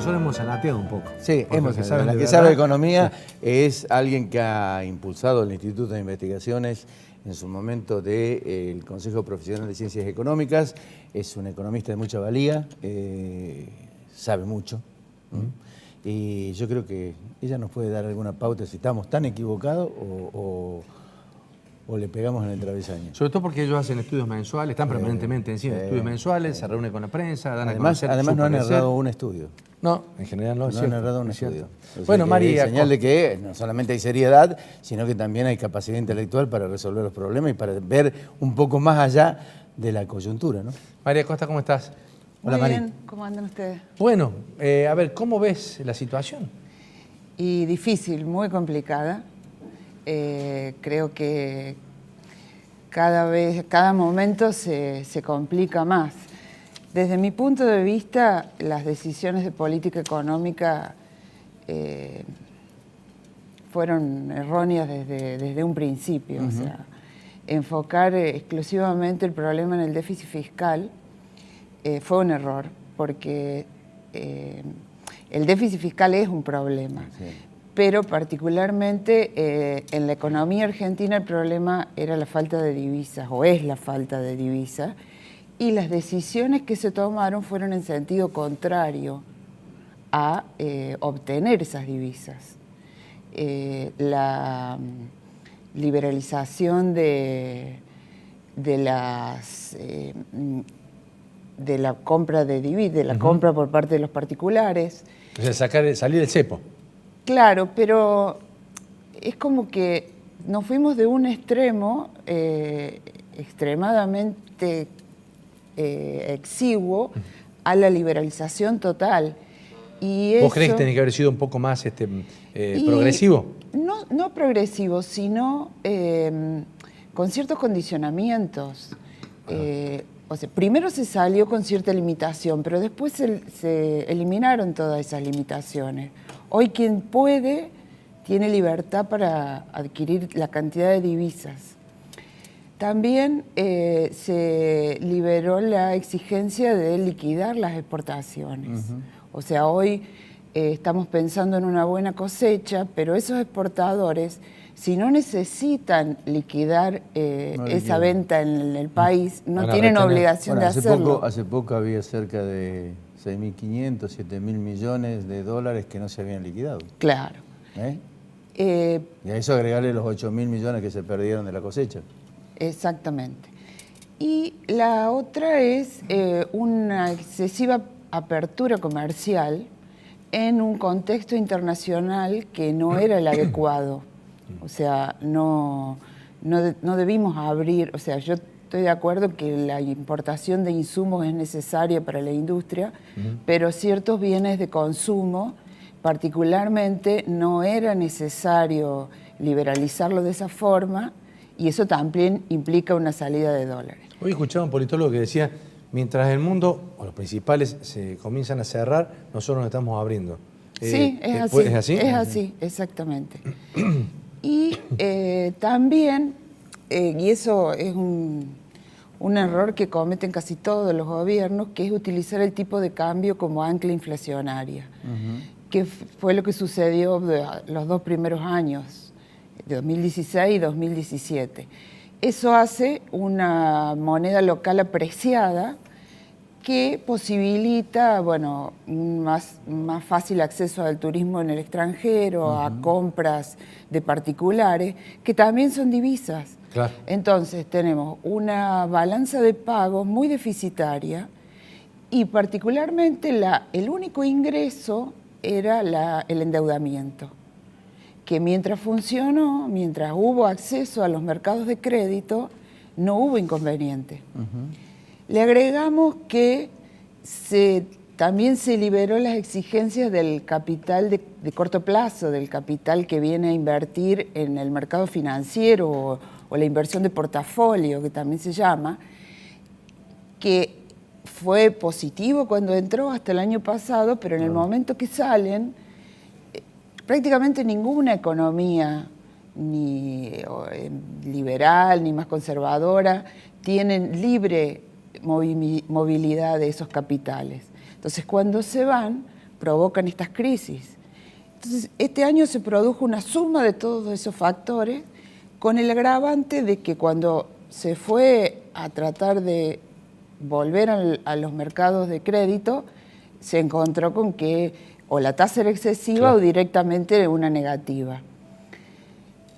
nosotros hemos anateado un poco. Sí, hemos saben la de que verdad. sabe de economía es alguien que ha impulsado el Instituto de Investigaciones en su momento del Consejo Profesional de Ciencias Económicas. Es un economista de mucha valía, sabe mucho. Y yo creo que ella nos puede dar alguna pauta si estamos tan equivocados o le pegamos en el travesaño. Sobre todo porque ellos hacen estudios mensuales, están permanentemente encima de estudios mensuales, se reúnen con la prensa, dan a conocer Además su no han parecer. errado un estudio. No, en general no es No cierto. han errado un es cierto. estudio. O sea Bueno, que María, es señal de que no solamente hay seriedad, sino que también hay capacidad intelectual para resolver los problemas y para ver un poco más allá de la coyuntura, ¿no? María Costa, ¿cómo estás? Hola, Muy Mari. bien, ¿cómo andan ustedes? Bueno, a ver, ¿cómo ves la situación? Y difícil, muy complicada. Creo que cada momento se complica más. Desde mi punto de vista, las decisiones de política económica fueron erróneas desde un principio. O sea, enfocar exclusivamente el problema en el déficit fiscal fue un error, porque el déficit fiscal es un problema. Sí. Pero particularmente en la economía argentina el problema era la falta de divisas, o es la falta de divisas, y las decisiones que se tomaron fueron en sentido contrario a obtener esas divisas. La liberalización de la compra de divisas, de la compra por parte de los particulares. O sea, salir del cepo. Claro, pero es como que nos fuimos de un extremo extremadamente exiguo a la liberalización total. Y ¿Vos crees que tiene que haber sido un poco más progresivo? No progresivo, sino con ciertos condicionamientos. O sea, primero se salió con cierta limitación, pero después se eliminaron todas esas limitaciones. Hoy quien puede tiene libertad para adquirir la cantidad de divisas. También se liberó la exigencia de liquidar las exportaciones. O sea, hoy estamos pensando en una buena cosecha, pero esos exportadores, si no necesitan liquidar esa venta en el país, no tienen obligación de hacerlo. Hace poco había cerca de 6.500, 7.000 millones de dólares que no se habían liquidado. Claro. Y a eso agregarle los 8.000 millones que se perdieron de la cosecha. Exactamente. Y la otra es una excesiva apertura comercial en un contexto internacional que no era el adecuado. O sea, no debimos abrir, o sea, yo estoy de acuerdo que la importación de insumos es necesaria para la industria, pero ciertos bienes de consumo, particularmente, no era necesario liberalizarlo de esa forma, y eso también implica una salida de dólares. Hoy escuchaba un politólogo que decía, mientras el mundo o los principales se comienzan a cerrar, nosotros nos estamos abriendo. Sí, es así. ¿Es así? Es así, exactamente. Y también, y eso es un error que cometen casi todos los gobiernos, que es utilizar el tipo de cambio como ancla inflacionaria, que fue lo que sucedió los dos primeros años, de 2016 y 2017. Eso hace una moneda local apreciada que posibilita, bueno, un más fácil acceso al turismo en el extranjero, a compras de particulares, que también son divisas. Claro. Entonces tenemos una balanza de pagos muy deficitaria y particularmente el único ingreso era el endeudamiento, que mientras funcionó, mientras hubo acceso a los mercados de crédito, no hubo inconveniente. Le agregamos que también se liberó las exigencias del capital de corto plazo, del capital que viene a invertir en el mercado financiero o la inversión de portafolio, que también se llama, que fue positivo cuando entró hasta el año pasado, pero en el momento que salen, prácticamente ninguna economía, ni liberal, ni más conservadora, tienen libre movilidad de esos capitales. Entonces, cuando se van, provocan estas crisis. Entonces, este año se produjo una suma de todos esos factores con el agravante de que cuando se fue a tratar de volver a los mercados de crédito, se encontró con que o la tasa era excesiva Claro. o directamente una negativa.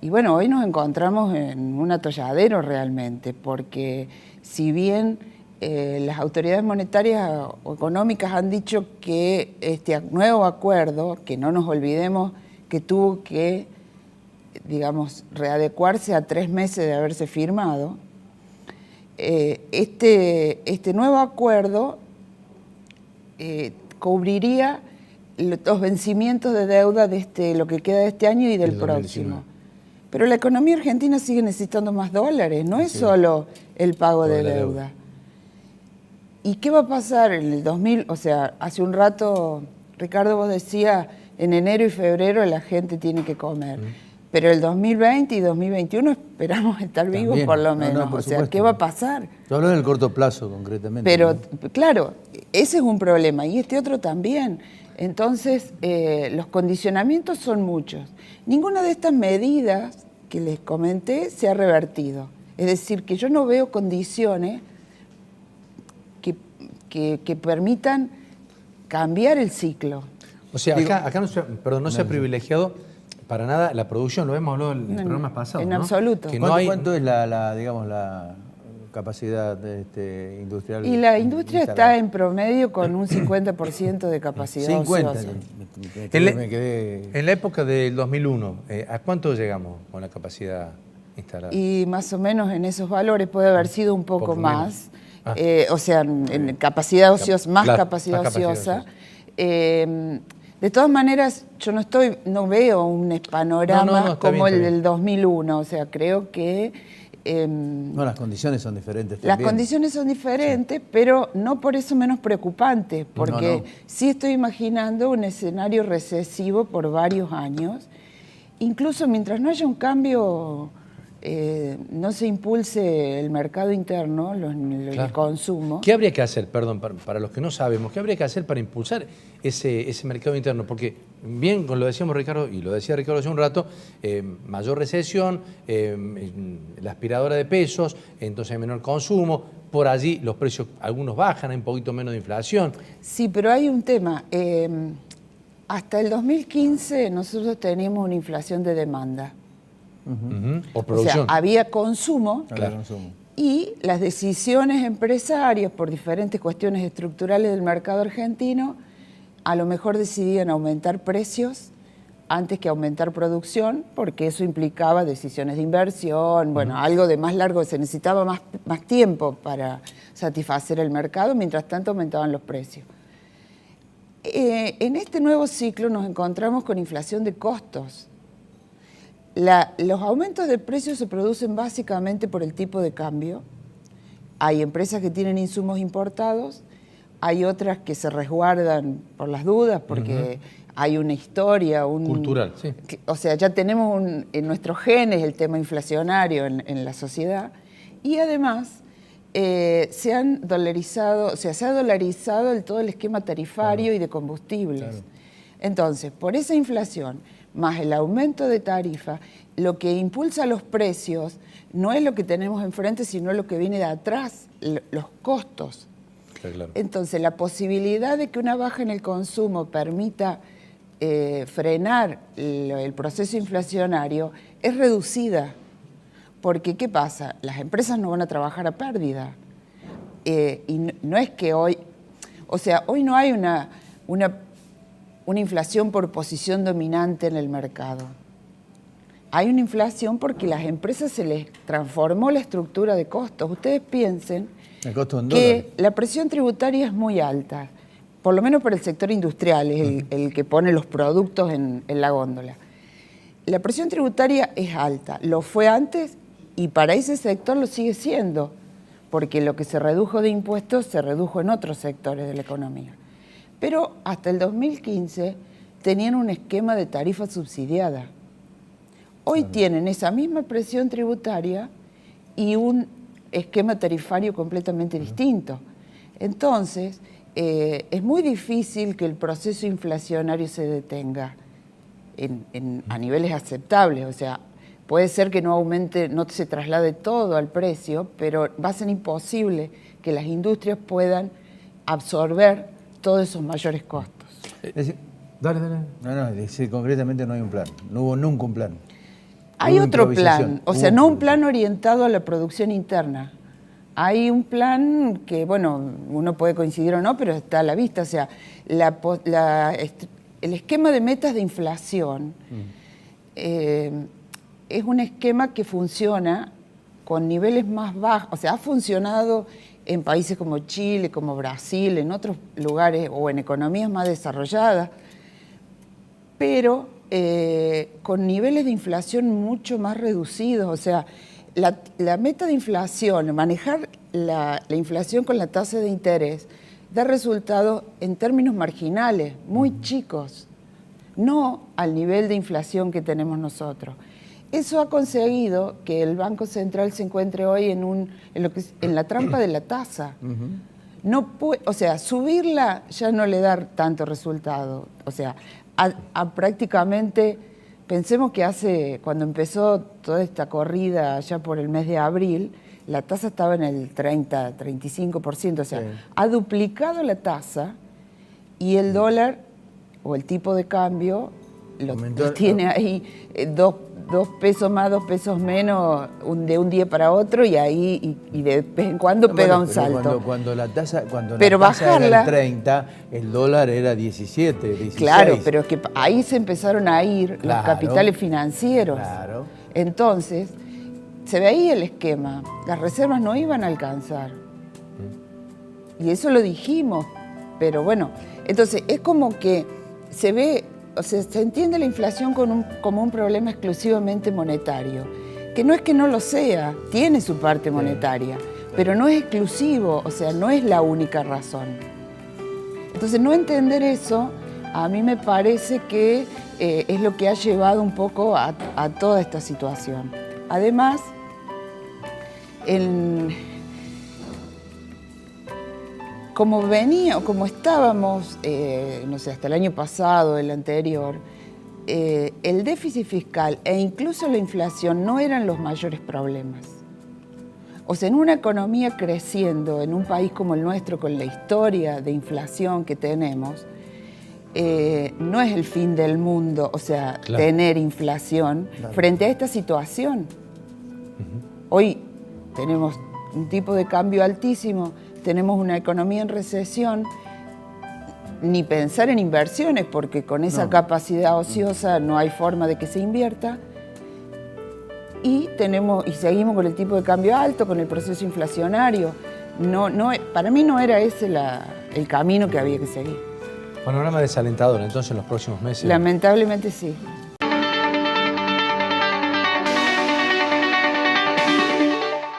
Y bueno, hoy nos encontramos en un atolladero realmente, porque si bien las autoridades monetarias o económicas han dicho que este nuevo acuerdo, que no nos olvidemos que tuvo que, digamos, readecuarse a 3 meses de haberse firmado, este nuevo acuerdo cubriría los vencimientos de deuda de lo que queda de este año y del Del próximo. 2019. Pero la economía argentina sigue necesitando más dólares, no es solo el pago de la deuda. ¿Y qué va a pasar en el 2000? O sea, hace un rato, Ricardo, vos decías, en enero y febrero la gente tiene que comer. Pero el 2020 y 2021 esperamos estar vivos También. por lo No, no, menos. por O sea, supuesto. ¿qué va a pasar? Yo hablo en el corto plazo, concretamente. Pero, ¿no? claro, ese es un problema y este otro también. Entonces, los condicionamientos son muchos. Ninguna de estas medidas que les comenté se ha revertido. Es decir, que yo no veo condiciones que permitan cambiar el ciclo. O sea, acá no se ha privilegiado para nada la producción, lo hemos hablado en programas pasados, en ¿no? absoluto. Que no hay... ¿Cuánto es la capacidad industrial? Y la industria instalada? está en promedio con un 50% de capacidad 50. ociosa. Me quedé... En la época del 2001, ¿a cuánto llegamos con la capacidad instalada? Y más o menos en esos valores puede haber sido un poco Poco más. menos. O sea, en capacidad ociosa, más Claro, capacidad más capacidad ociosa. De todas maneras, yo no veo un panorama No, está como bien, el está bien. del 2001. O sea, creo que No, las condiciones son diferentes las también. condiciones son diferentes, pero no por eso menos preocupantes, porque No. sí estoy imaginando un escenario recesivo por varios años. Incluso mientras no haya un cambio, no se impulse el mercado interno, el Claro. consumo. ¿Qué habría que hacer, perdón, para los que no sabemos, qué habría que hacer para impulsar ese mercado interno? Porque bien, como lo decíamos Ricardo, y lo decía Ricardo hace un rato, mayor recesión, la aspiradora de pesos, entonces hay menor consumo, por allí los precios, algunos bajan, hay un poquito menos de inflación. Sí, pero hay un tema. Hasta el 2015 nosotros teníamos una inflación de demanda. Ujú. O O sea, producción. había consumo. Claro. Consumo. Y las decisiones empresarias, por diferentes cuestiones estructurales del mercado argentino, a lo mejor decidían aumentar precios antes que aumentar producción, porque eso implicaba decisiones de inversión, bueno, algo de más largo, se necesitaba más tiempo para satisfacer el mercado, mientras tanto aumentaban los precios. En este nuevo ciclo nos encontramos con inflación de costos. Los aumentos de precios se producen básicamente por el tipo de cambio. Hay empresas que tienen insumos importados, hay otras que se resguardan por las dudas porque hay una historia, Cultural, sí. O sea, ya tenemos en nuestros genes el tema inflacionario en la sociedad y además se ha dolarizado todo el esquema tarifario y de combustibles. Claro. Entonces, por esa inflación más el aumento de tarifa, lo que impulsa los precios no es lo que tenemos enfrente, sino lo que viene de atrás, los costos. Claro. Entonces, la posibilidad de que una baja en el consumo permita frenar el proceso inflacionario es reducida. Porque, ¿qué pasa? Las empresas no van a trabajar a pérdida. Y no es que hoy... O sea, hoy no hay una inflación por posición dominante en el mercado. Hay una inflación porque las empresas se les transformó la estructura de costos. Ustedes piensen El costo en que dólares. la presión tributaria es muy alta, por lo menos para el sector industrial, es el que pone los productos en la góndola. La presión tributaria es alta, lo fue antes y para ese sector lo sigue siendo, porque lo que se redujo de impuestos se redujo en otros sectores de la economía. Pero hasta el 2015 tenían un esquema de tarifa subsidiada. Hoy tienen esa misma presión tributaria y un esquema tarifario completamente distinto. Entonces, es muy difícil que el proceso inflacionario se detenga a niveles aceptables. O sea, puede ser que no aumente, no se traslade todo al precio, pero va a ser imposible que las industrias puedan absorber todos esos mayores costos. Dale. No, es decir, concretamente no hay un plan. No hubo nunca un plan. Hay Hubo otro plan, improvisación. o sea, no un plan orientado a la producción interna. Hay un plan que, bueno, uno puede coincidir o no, pero está a la vista. O sea, el esquema de metas de inflación es un esquema que funciona con niveles más bajos. O sea, ha funcionado en países como Chile, como Brasil, en otros lugares o en economías más desarrolladas, pero con niveles de inflación mucho más reducidos. O sea, la meta de inflación, manejar la inflación con la tasa de interés, da resultados en términos marginales, muy chicos, no al nivel de inflación que tenemos nosotros. Eso ha conseguido que el Banco Central se encuentre hoy en la trampa de la tasa. O sea, subirla ya no le da tanto resultado. O sea, prácticamente, pensemos que cuando empezó toda esta corrida ya por el mes de abril, la tasa estaba en el 35%, o sea, sí, ha duplicado la tasa y el dólar o el tipo de cambio lo tiene ahí 2 pesos más, 2 pesos menos de un día para otro y ahí y de vez en cuando pega un salto. Cuando la tasa bajarla, era el 30, el dólar era 17, 16. Claro, pero es que ahí se empezaron a ir los capitales financieros. Claro. Entonces, se veía el esquema, las reservas no iban a alcanzar. Y eso lo dijimos, pero bueno, entonces es como que se ve, o sea, se entiende la inflación como un problema exclusivamente monetario, que no es que no lo sea, tiene su parte monetaria, pero no es exclusivo, o sea, no es la única razón. Entonces, no entender eso, a mí me parece que es lo que ha llevado un poco a toda esta situación. Además, como estábamos, no sé, hasta el año pasado, el anterior, el déficit fiscal e incluso la inflación no eran los mayores problemas. O sea, en una economía creciendo, en un país como el nuestro, con la historia de inflación que tenemos, no es el fin del mundo, o sea, claro, tener inflación frente a esta situación. Hoy tenemos un tipo de cambio altísimo, tenemos una economía en recesión, ni pensar en inversiones, porque con esa capacidad ociosa no hay forma de que se invierta, y seguimos con el tipo de cambio alto, con el proceso inflacionario. Para mí no era ese el camino que había que seguir. Panorama desalentador entonces en los próximos meses. Lamentablemente sí.